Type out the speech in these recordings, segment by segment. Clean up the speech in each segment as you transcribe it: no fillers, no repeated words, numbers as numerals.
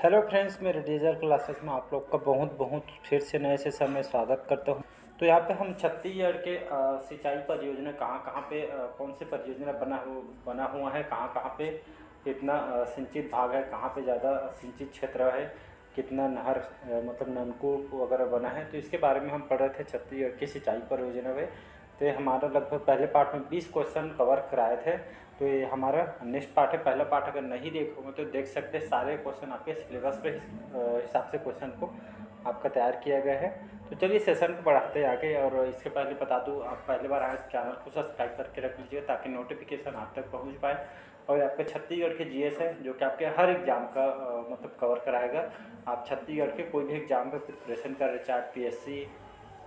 Hello friends, मेरे digital classes में आप लोग का बहुत बहुत फिर से नए सेशन में स्वागत करता हूं। तो यहाँ पे हम छत्तीसगढ़ के सिंचाई परियोजना कहाँ कहाँ पे कौन से परियोजना बना हुआ है, कहाँ कहाँ पे कितना सिंचित भाग है, कहाँ पे ज़्यादा सिंचित क्षेत्र है, कितना नहर मतलब नलकूप वगैरह बना है, तो इसके बारे में हम पढ़ रहे थे छत्तीसगढ़ की सिंचाई परियोजना में। तो ये हमारा लगभग पहले पार्ट में 20 क्वेश्चन कवर कराए थे। तो ये हमारा नेक्स्ट पार्ट है। पहला पार्ट अगर नहीं देखोगे तो देख सकते हैं, सारे क्वेश्चन आपके सिलेबस पे हिसाब से क्वेश्चन को आपका तैयार किया गया है। तो चलिए सेशन को बढ़ाते हैं आगे। और इसके पहले बता दूं, आप पहली बार आए चैनल को सब्सक्राइब करके रख लीजिए ताकि नोटिफिकेशन आप तक पहुंच पाए। और आपके छत्तीसगढ़ के जीएस है जो कि आपके हर एग्जाम का मतलब कवर कराएगा। आप छत्तीसगढ़ के कोई भी एग्जाम का प्रिपरेशन कर रहे, चाहे पीएससी,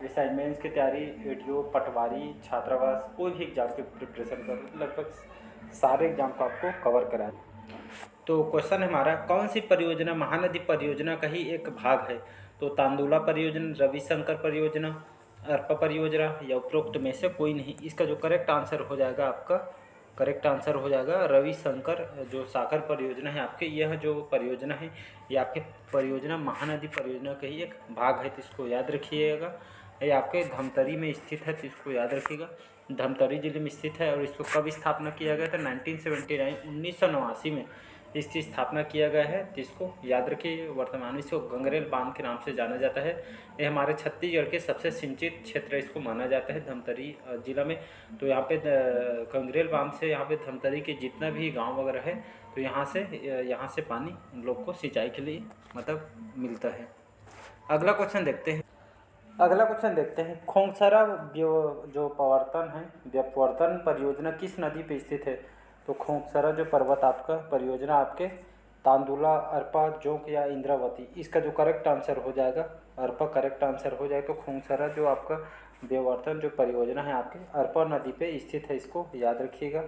असाइनमेंट्स की तैयारी, एडीओ, पटवारी, छात्रावास, कोई भी एग्जाम की प्रिपरेशन करो, लगभग सारे एग्जाम को आपको कवर कराए। तो क्वेश्चन हमारा, कौन सी परियोजना महानदी परियोजना का ही एक भाग है? तो तांदुला परियोजना, रविशंकर परियोजना, अर्पा परियोजना या उपरोक्त में से कोई नहीं। इसका जो करेक्ट आंसर हो जाएगा, आपका करेक्ट आंसर हो जाएगा रविशंकर जो सागर परियोजना है आपके। यह जो परियोजना है ये आपके परियोजना महानदी परियोजना का ही एक भाग है, तो इसको याद रखिएगा। ये आपके धमतरी में स्थित है, तो इसको याद रखिएगा। धमतरी जिले में स्थित है। और इसको कब स्थापना किया गया था? 1979 1989 में इसकी स्थापना किया गया है, तो इसको याद रखिए। वर्तमान में इसको गंगरेल बांध के नाम से जाना जाता है। ये हमारे छत्तीसगढ़ के सबसे सिंचित क्षेत्र इसको माना जाता है, धमतरी जिला में। तो यहाँ पे गंगरेल बांध से यहाँ पे धमतरी के जितना भी गांव वगैरह है, तो यहाँ से पानी लोग को सिंचाई के लिए मतलब मिलता है। अगला क्वेश्चन देखते हैं। खोंगसरा जो प्रवर्तन है, व्यपवर्तन परियोजना किस नदी पे स्थित है? तो खोंगसरा जो पर्वत आपका परियोजना आपके तांदुला, अर्पा, जोंक या इंद्रावती। इसका जो करेक्ट आंसर हो जाएगा, अर्पा करेक्ट आंसर हो जाएगा। तो खोंगसरा जो आपका व्यपवर्तन जो परियोजना है आपके अर्पा नदी पे स्थित है, इसको याद रखिएगा।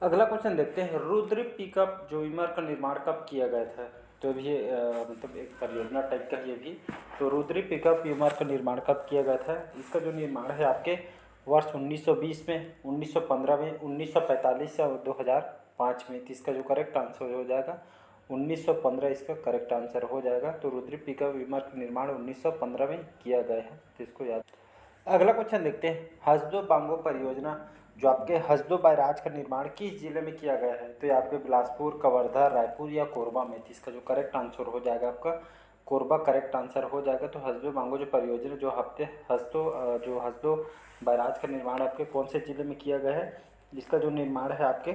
अगला क्वेश्चन देखते हैं, रुद्र पिकअप जो विमर का निर्माण कब किया गया था? तो भी मतलब एक परियोजना टाइप का ये भी। तो रुद्री पिकअप विमर का निर्माण कब किया गया था? इसका जो निर्माण है आपके वर्ष 1920 में, 1915 में, 1945 या 2005 में। तो इसका जो करेक्ट आंसर हो जाएगा 1915, इसका करेक्ट आंसर हो जाएगा। तो रुद्री पिकअप विमर का निर्माण 1915 में किया गया है, तो इसको याद। अगला क्वेश्चन देखते हैं, हसदो बांगो परियोजना जो आपके हसदो बैराज का निर्माण किस जिले में किया गया है? तो ये आपके बिलासपुर, कवर्धा, रायपुर या कोरबा में। इसका जो करेक्ट आंसर हो जाएगा आपका कोरबा करेक्ट आंसर हो जाएगा। तो हसदो बांगो जो परियोजना जो हसदो बैराज का निर्माण आपके कौन से जिले में किया गया है? जिसका जो निर्माण है आपके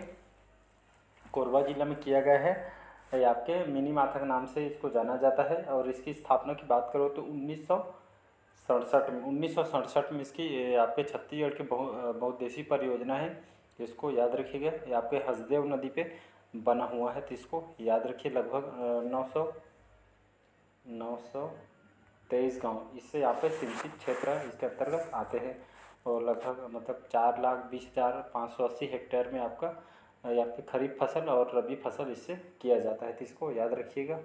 कोरबा जिला में किया गया है। ये आपके मिनी माथा के नाम से इसको जाना जाता है। और इसकी स्थापना की बात करो तो 1967 में इसकी आपके छत्तीसगढ़ के बहुउद्देशीय परियोजना है, इसको याद रखिएगा। ये आपके हसदेव नदी पे बना हुआ है, तो इसको याद रखिए। लगभग 923 गांव इससे यहाँ पे सिंचित क्षेत्र इसके अंतर्गत आते हैं। और लगभग मतलब 4,20,580 हेक्टेयर में आपका यहाँ पे खरीफ फसल और रबी फसल इससे किया जाता है, तो इसको याद रखिएगा।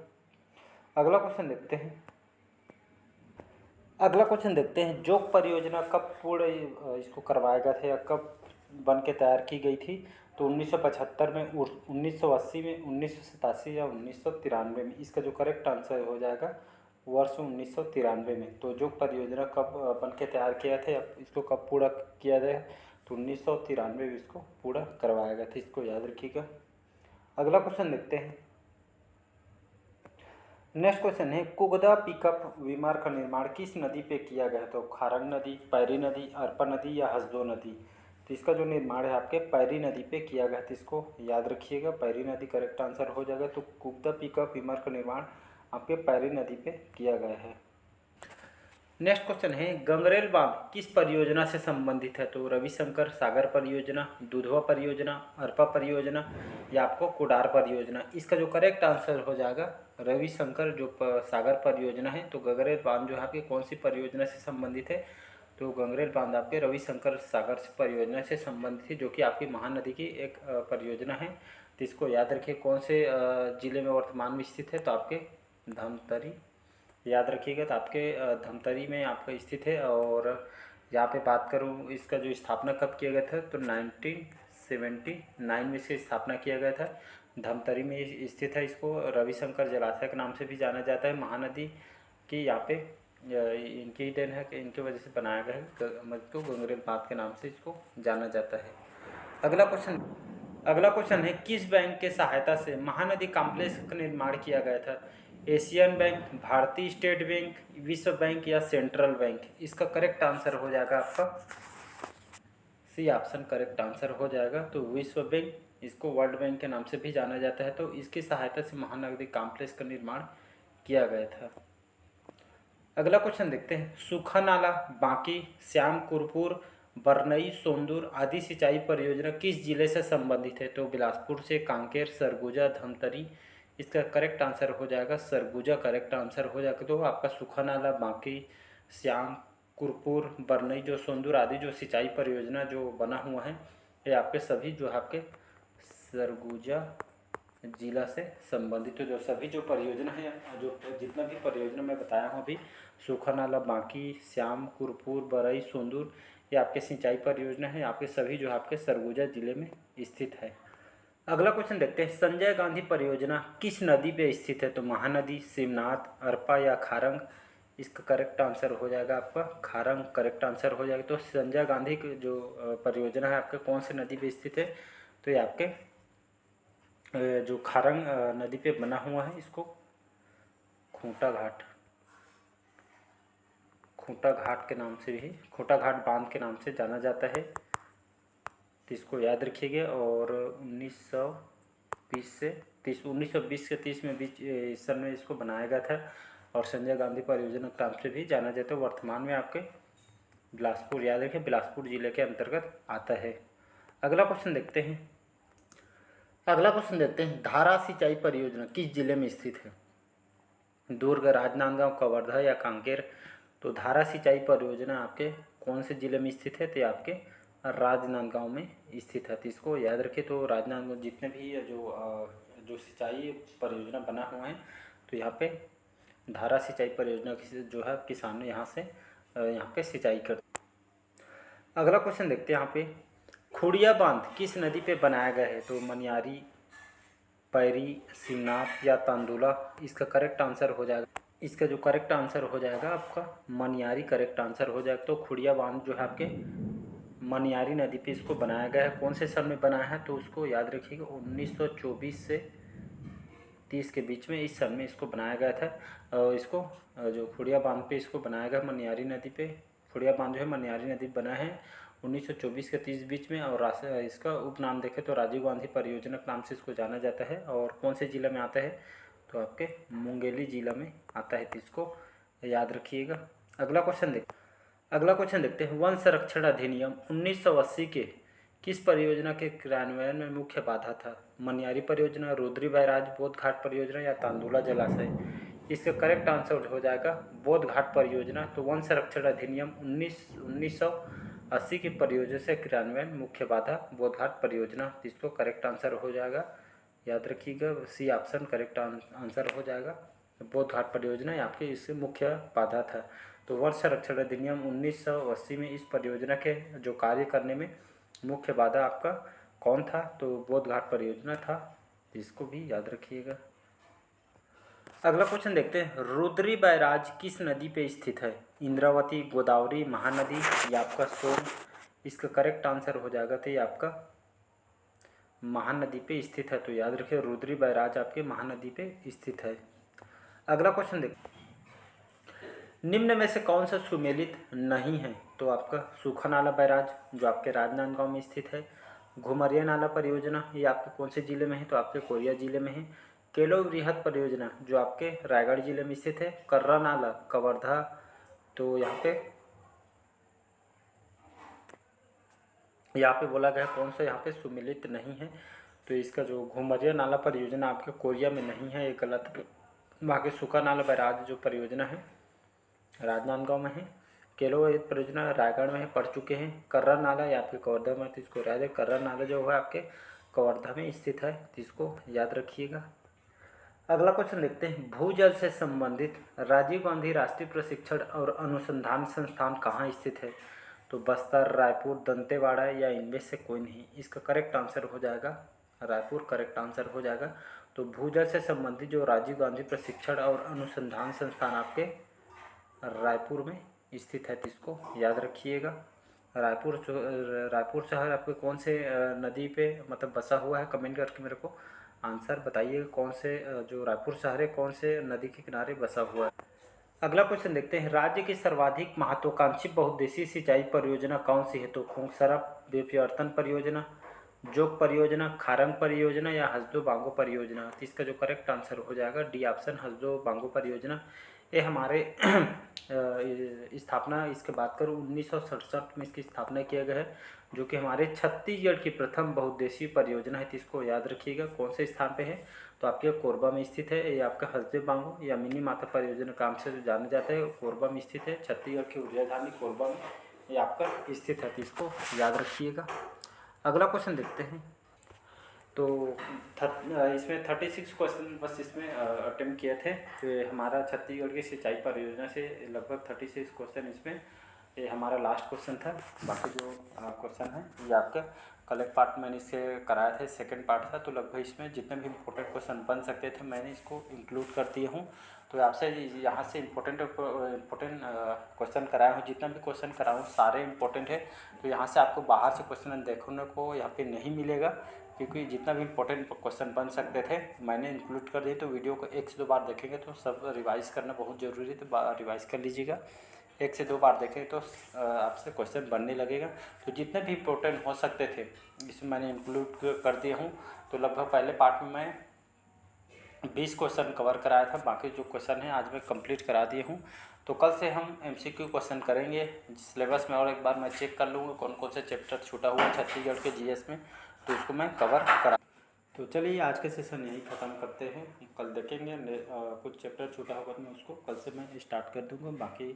अगला क्वेश्चन देखते हैं, जोग परियोजना कब पूर्ण इसको करवाया गया था या कब बन के तैयार की गई थी? तो 1975 में, 1980 में, 1987 या 1993 में। इसका जो करेक्ट आंसर हो जाएगा वर्ष 1993 में। तो जोग परियोजना कब बन के तैयार किया था, इसको कब पूरा किया गया? तो 1993 में इसको पूरा करवाया गया था, इसको याद रखिएगा। अगला क्वेश्चन देखते हैं, नेक्स्ट क्वेश्चन है, कुगदा पिकअप विमार का निर्माण किस नदी पे किया गया? तो खारंग नदी, पैरी नदी, अर्पा नदी या हसदो नदी। तो इसका जो निर्माण है आपके पैरी नदी पे किया गया था, इसको याद रखिएगा। पैरी नदी करेक्ट आंसर हो जाएगा। तो कुगदा पिकअप विमार का निर्माण आपके पैरी नदी पे किया गया है। नेक्स्ट क्वेश्चन है, गंगरेल बांध किस परियोजना से संबंधित है? तो रविशंकर सागर परियोजना, दुधवा परियोजना, अर्पा परियोजना या आपको कुडार परियोजना। इसका जो करेक्ट आंसर हो जाएगा रविशंकर जो सागर परियोजना है। तो गंगरेल बांध जो है आपकी कौन सी परियोजना से संबंधित है? तो गंगरेल बांध आपके रविशंकर सागर परियोजना से संबंधित है, जो कि आपकी महानदी की एक परियोजना है। तो इसको याद रखिए। कौन से जिले में वर्तमान में स्थित है? तो आपके धमतरी, याद रखिएगा। तो आपके धमतरी में आपका स्थित है। और यहाँ पे बात करूँ इसका जो स्थापना कब किया गया था, तो 1979 में इसकी स्थापना किया गया था। धमतरी में स्थित है। इसको रविशंकर जलाशय के नाम से भी जाना जाता है। महानदी की यहाँ पे इनकी देन है कि इनकी वजह से बनाया गया है, तो गंगरेल बांध के नाम से इसको जाना जाता है। अगला क्वेश्चन है, किस बैंक के सहायता से महानदी कॉम्प्लेक्स का निर्माण किया गया था? एशियन बैंक, भारतीय स्टेट बैंक, विश्व बैंक या सेंट्रल बैंक? इसका करेक्ट आंसर हो जाएगा आपका सी ऑप्शन करेक्ट आंसर हो जाएगा। तो विश्व बैंक, इसको वर्ल्ड बैंक के नाम से भी जाना जाता है। तो इसकी सहायता से महानदी कॉम्प्लेक्स का निर्माण किया गया था। अगला क्वेश्चन देखते हैं, सूखा नाला बांकी, श्यामपुरपुर, बरनई, सोंदूर आदि सिंचाई परियोजना किस जिले से संबंधित है? तो बिलासपुर से, कांकेर, सरगुजा, धमतरी? इसका करेक्ट आंसर हो जाएगा सरगुजा करेक्ट आंसर हो जाएगा। तो आपका सूखा नाला बांकी, श्यामपुरपुर, बरनई जो सोंदूर आदि जो सिंचाई परियोजना जो बना हुआ है, ये आपके सभी जो आपके सरगुजा जिला से संबंधित जो सभी जो परियोजना है, जो जितना भी परियोजना मैं बताया हूँ अभी, सूखा नाला बांकी, श्यामपुरपुर, बरई, सोंदूर, ये आपके सिंचाई परियोजना है, आपके सभी जो आपके सरगुजा जिले में स्थित है। अगला क्वेश्चन देखते हैं, संजय गांधी परियोजना किस नदी पे स्थित है? तो महानदी, शिवनाथ, अरपा या खारंग? इसका करेक्ट आंसर हो जाएगा आपका खारंग करेक्ट आंसर हो जाएगा। तो संजय गांधी की जो परियोजना है आपके कौन सी नदी पे स्थित है? तो ये आपके जो खारंग नदी पे बना हुआ है, इसको खूंटा घाट के नाम से भी, खूंटा घाट बांध के नाम से जाना जाता है। तो इसको याद रखिएगा। और 1920 से 30 में बीच इस सन में इसको बनाया गया था और संजय गांधी परियोजना के नाम से भी जाना जाता है। वर्तमान में आपके बिलासपुर, याद रखिए बिलासपुर जिले के अंतर्गत आता है। अगला क्वेश्चन देखते हैं, धारा सिंचाई परियोजना किस जिले में स्थित है? दुर्ग, राजनांदगांव, कवर्धा या कांकेर? तो धारा सिंचाई परियोजना आपके कौन से जिले में स्थित है? तो आपके राजनांदगांव में स्थित है। तो इसको याद रखिए। तो राजनांदगांव जितने भी जो सिंचाई परियोजना बना हुआ है, तो यहाँ पे धारा सिंचाई परियोजना जो है किसान यहाँ से यहाँ पे सिंचाई करते। अगला क्वेश्चन देखते हैं, यहाँ पे खुड़िया बांध किस नदी पे बनाया गया है? तो मनियारी, पैरी, शिवनाथ या तांदुला? इसका करेक्ट आंसर हो जाएगा, इसका जो करेक्ट आंसर हो जाएगा आपका मनियारी करेक्ट आंसर हो जाएगा। तो खुड़िया बांध जो है आपके मनियारी नदी पे इसको बनाया गया है। कौन से सन में बनाया है? तो उसको याद रखिएगा 1924 से 30 के बीच में इस सन में इसको बनाया गया था। और इसको जो खुड़िया बांध पे इसको बनाया गया मनियारी नदी पे, खुड़िया बांध जो है मनियारी नदी बना है 1924 के 30 बीच में। और इसका उपनाम देखें तो राजीव गांधी परियोजना के नाम से इसको जाना जाता है। और कौन से जिले में आता है? तो आपके मुंगेली जिला में आता है। तो इसको याद रखिएगा। अगला क्वेश्चन देखते हैं, वन संरक्षण अधिनियम 1980 के किस परियोजना के क्रियान्वयन में मुख्य बाधा था? मनियारी परियोजना, रुद्री बैराज, बोध घाट परियोजना या तांदुला जलाशय? इसका करेक्ट आंसर हो जाएगा बोध घाट परियोजना। तो वन संरक्षण अधिनियम 1980 की परियोजना से क्रियान्वयन मुख्य बाधा बोध घाट परियोजना। इसको करेक्ट आंसर हो जाएगा, याद रखिएगा सी ऑप्शन करेक्ट आंसर हो जाएगा। बोध घाट परियोजना आपके इससे मुख्य बाधा था। तो वन संरक्षण अधिनियम 1980 में इस परियोजना के जो कार्य करने में मुख्य बाधा आपका कौन था? तो बोध घाट परियोजना था। इसको भी याद रखिएगा। अगला क्वेश्चन देखते हैं, रुद्री बैराज किस नदी पे स्थित है? इंद्रावती, गोदावरी, महानदी या आपका सोन? इसका करेक्ट आंसर हो जाएगा तो ये आपका महानदी पे स्थित है। तो याद रखिए रुद्री बैराज आपके महानदी पे स्थित है। अगला क्वेश्चन देखते, निम्न में से कौन सा सुमेलित नहीं है? तो आपका सूखा नाला बैराज जो आपके राजनांदगांव में स्थित है। घुमरिया नाला परियोजना ये आपके कौन से जिले में है? तो आपके कोरिया जिले में है। केलो वृहद परियोजना जो आपके रायगढ़ जिले में स्थित है। कर्रा नाला कवर्धा, तो यहाँ पे बोला गया कौन सा यहाँ पे सुमेलित नहीं है? तो इसका जो घुमरिया नाला परियोजना आपके कोरिया में नहीं है, ये गलत। बाकी सूखा नाला बैराज जो परियोजना है राजनांदगांव में है। केलो परियोजना रायगढ़ में है, पढ़ चुके हैं। कर्रा नाला या आपके कवर्धा में, तो इसको याद है कर्रा नाला जो है आपके कवर्धा में स्थित है। तो इसको याद रखिएगा। अगला क्वेश्चन देखते हैं, भूजल से संबंधित राजीव गांधी राष्ट्रीय प्रशिक्षण और अनुसंधान संस्थान कहाँ स्थित है? तो बस्तर, रायपुर, दंतेवाड़ा या इनमें से कोई नहीं? इसका करेक्ट आंसर हो जाएगा रायपुर करेक्ट आंसर हो जाएगा। तो भूजल से संबंधित जो राजीव गांधी प्रशिक्षण और अनुसंधान संस्थान आपके रायपुर में स्थित है, तो इसको याद रखिएगा। रायपुर शहर आपके कौन से नदी पे मतलब बसा हुआ है, कमेंट करके मेरे को आंसर बताइए। कौन से जो रायपुर शहर है कौन से नदी के किनारे बसा हुआ है। अगला क्वेश्चन देखते हैं, राज्य की सर्वाधिक महत्वाकांक्षी बहुउद्देशीय सिंचाई परियोजना कौन सी है। तो खोंगसरा बेफियर्तन परियोजना, जोग परियोजना, खारंग परियोजना या हसदो बांगो परियोजना। तो इसका जो करेक्ट आंसर हो जाएगा डी ऑप्शन, हसदो बांगो परियोजना। ये हमारे स्थापना इसके बात करूँ 1967 में इसकी स्थापना किया गया है, जो कि हमारे छत्तीसगढ़ की प्रथम बहुउद्देशीय परियोजना है। तो इसको याद रखिएगा कौन से स्थान पे है, तो आपके कोरबा में स्थित है। ये आपका हसदे बांगो या मिनी माता परियोजना काम से जो जाना जाता है, कोरबा में स्थित है। छत्तीसगढ़ की ऊर्जा राजधानी कोरबा में ये आपका स्थित है, तो इसको याद रखिएगा। अगला क्वेश्चन देखते हैं। तो इसमें 36 क्वेश्चन बस इसमें अटेम्प्ट किए थे। तो हमारा छत्तीसगढ़ की सिंचाई परियोजना से लगभग 36 क्वेश्चन इसमें, ये हमारा लास्ट क्वेश्चन था। बाकी जो क्वेश्चन है ये आपका कलेक्ट पार्ट मैंने इससे कराया था, सेकंड पार्ट था। तो लगभग इसमें जितने भी इंपॉर्टेंट क्वेश्चन बन सकते थे मैंने इसको इंक्लूड कर दिए हूँ। तो आपसे यहाँ से इंपॉर्टेंट क्वेश्चन कराया हूँ, जितना भी क्वेश्चन कराया हूँ सारे इंपॉर्टेंट है। तो यहाँ से आपको बाहर से क्वेश्चन देखने को यहाँ पे नहीं मिलेगा, क्योंकि जितना भी इंपॉर्टेंट क्वेश्चन बन सकते थे मैंने इंक्लूड कर दिए। तो वीडियो को 1 से 2 बार देखेंगे तो सब रिवाइज करना बहुत ज़रूरी है, तो रिवाइज कर लीजिएगा। 1 से 2 बार देखें तो आपसे क्वेश्चन बनने लगेगा। तो जितने भी इंपॉर्टेंट हो सकते थे इसमें मैंने इंक्लूड कर दिए हूँ। तो लगभग पहले पार्ट में मैं 20 क्वेश्चन कवर कराया था, बाकी जो क्वेश्चन है आज मैं कंप्लीट करा दिए हूँ। तो कल से हम MCQ क्वेश्चन करेंगे सिलेबस में, और एक बार मैं चेक कर लूँगा कौन कौन से चैप्टर छूटा हुआ है छत्तीसगढ़ के GS में, तो उसको मैं कवर करा। तो चलिए आज के सेशन यही ख़त्म करते हैं, कल देखेंगे कुछ चैप्टर छूटा होगा तो मैं उसको कल से मैं स्टार्ट कर दूँगा। बाकी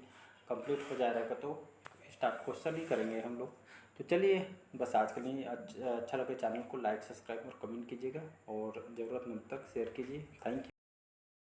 कंप्लीट हो जाएगा तो स्टार्ट क्वेश्चन ही करेंगे हम लोग। तो चलिए बस आज के लिए अच्छा लगे चैनल को लाइक सब्सक्राइब और कमेंट कीजिएगा, और ज़रूरतमंद तक शेयर कीजिए। Thank you.